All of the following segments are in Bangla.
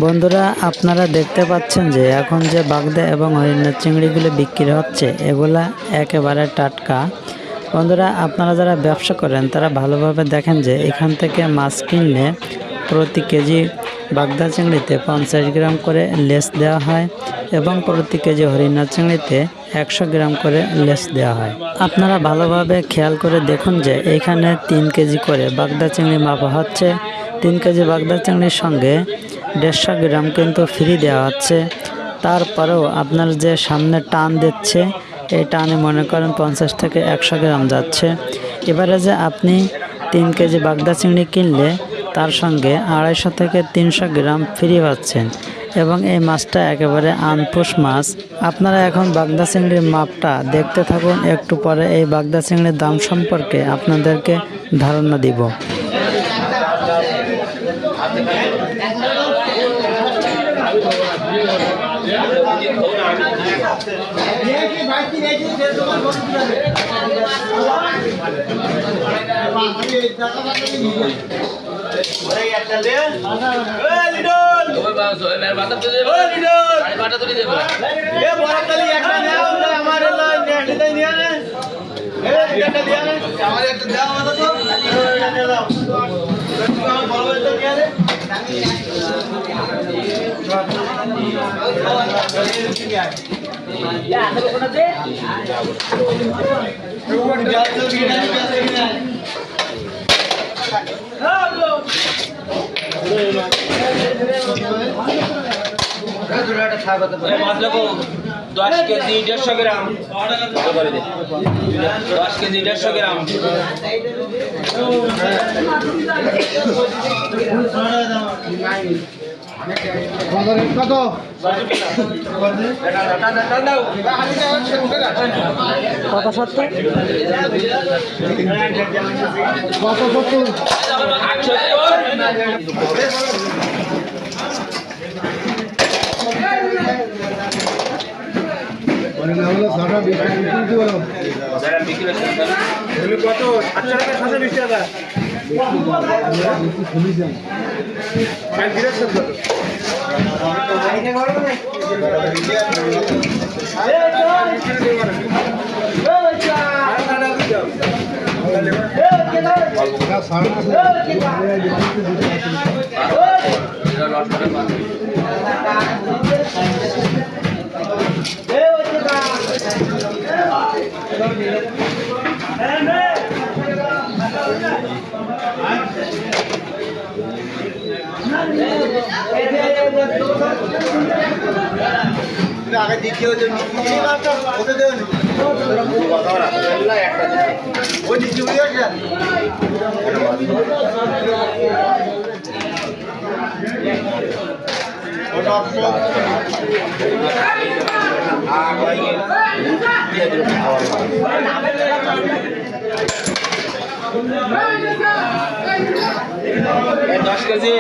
বন্ধুরা, আপনারা দেখতে পাচ্ছেন যে এখন যে বাগদা এবং হরিণের চিংড়িগুলো বিক্রি হচ্ছে এগুলা একেবারে টাটকা। বন্ধুরা, আপনারা যারা ব্যবসা করেন তারা ভালোভাবে দেখেন যে এখান থেকে মাছ কিনলে প্রতি কেজি বাগদা চিংড়িতে 50 গ্রাম করে লেস দেওয়া হয় এবং প্রতি কেজি হরিণের চিংড়িতে 100 গ্রাম করে লেস দেওয়া হয়। আপনারা ভালোভাবে খেয়াল করে দেখুন যে এখানে 3 কেজি করে বাগদা চিংড়ি মাপা হচ্ছে। 3 কেজি বাগদা চিংড়ির সঙ্গে 150 গ্রাম কিন্তু ফ্রি দেওয়া হচ্ছে। তারপরেও আপনার যে সামনে টান দিচ্ছে এই টানে মনে করেন 50 থেকে 100 গ্রাম যাচ্ছে। এবারে যে আপনি 3 কেজি বাগদা চিংড়ি কিনলে তার সঙ্গে 250 থেকে 300 গ্রাম ফ্রি পাচ্ছেন এবং এই মাছটা একেবারে আনপুষ মাছ। আপনারা এখন বাগদা চিংড়ির মাপটা দেখতে থাকুন, একটু পরে এই বাগদা চিংড়ির দাম সম্পর্কে আপনাদেরকে ধারণা দিব। दस केजी 150 ग्राम 10 केजी 150 ग्राम কত কত সত্তর কত 70 কত 720 টাকা আগে দ্বিতীয় হতে দেবেন ওই ডিস্ট্রিবিউটার दस केजी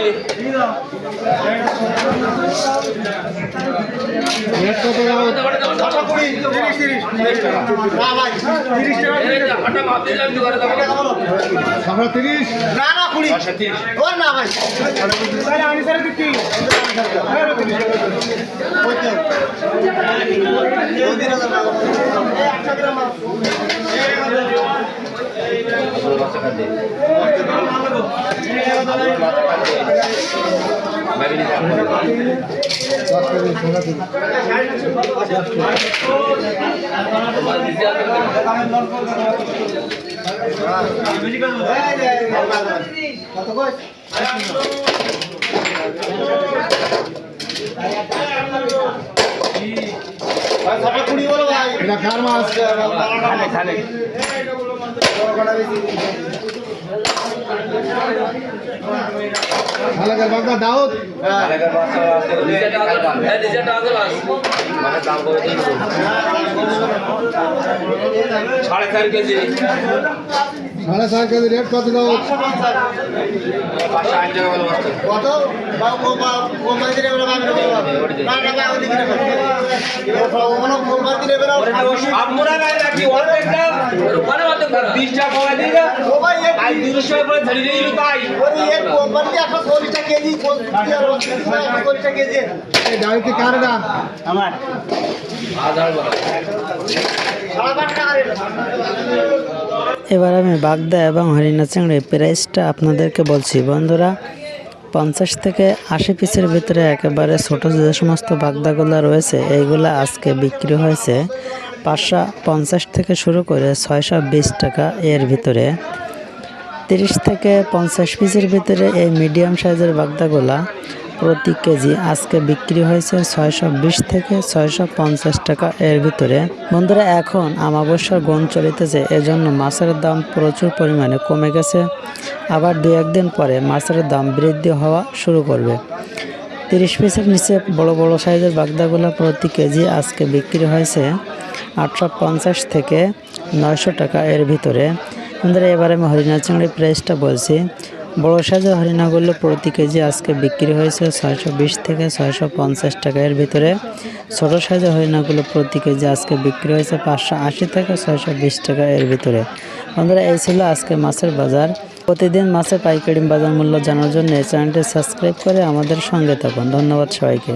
দাউদ साढ़े 4 केजी 4.5 কেজি রেট কত দাউদ কত আমরা নাকি অর্ধেক দাম 20 টাকা কমাই দিই না আই 200 টাকা করে ধরে দিই তাই এই গাড়িতে কার দাম এবার আমি বাগদা এবং হরিণা চিংড়ির প্রাইসটা আপনাদেরকে বলছি বন্ধুরা। 50 থেকে 80 পিসের ভিতরে একেবারে ছোট যে সমস্ত বাগদাগুলো রয়েছে এইগুলা আজকে বিক্রি হয়েছে 550 থেকে শুরু করে 620 টাকা এর ভিতরে। 30 থেকে 50 পিসের ভিতরে এই মিডিয়াম সাইজের বাগদাগুলা প্রতি কেজি আজকে বিক্রি হয়েছে 620 থেকে 650 টাকা এর ভিতরে। বন্ধুরা এখন আমাবস্যার গুণ চলিতেছে, এজন্য মাছের দাম প্রচুর পরিমাণে কমে গেছে। আবার 2-1 দিন পরে মাছের দাম বৃদ্ধি হওয়া শুরু করবে। 30 পিসের নিচে বড় বড় সাইজের বাগদাগুলা প্রতি কেজি আজকে বিক্রি হয়েছে 850 থেকে 900 টাকা এর ভিতরে। বন্ধুরা এবার আমি হরিণা চিংড়ির প্রাইসটা বলছি। বড় সাইজের হরিণাগুলো প্রতি কেজি আজকে বিক্রি হয়েছে 620 থেকে 650 টাকা এর ভিতরে। ছোট সাইজের হরিণাগুলো প্রতি কেজি আজকে বিক্রি হয়েছে 580 থেকে 620 টাকা এর ভিতরে। বন্ধুরা এই ছিল আজকে মাছের বাজার। প্রতিদিন মাছের পাইকারি বাজার মূল্য জানার জন্য এই চ্যানেলটি সাবস্ক্রাইব করে আমাদের সঙ্গে থাকুন। ধন্যবাদ সবাইকে।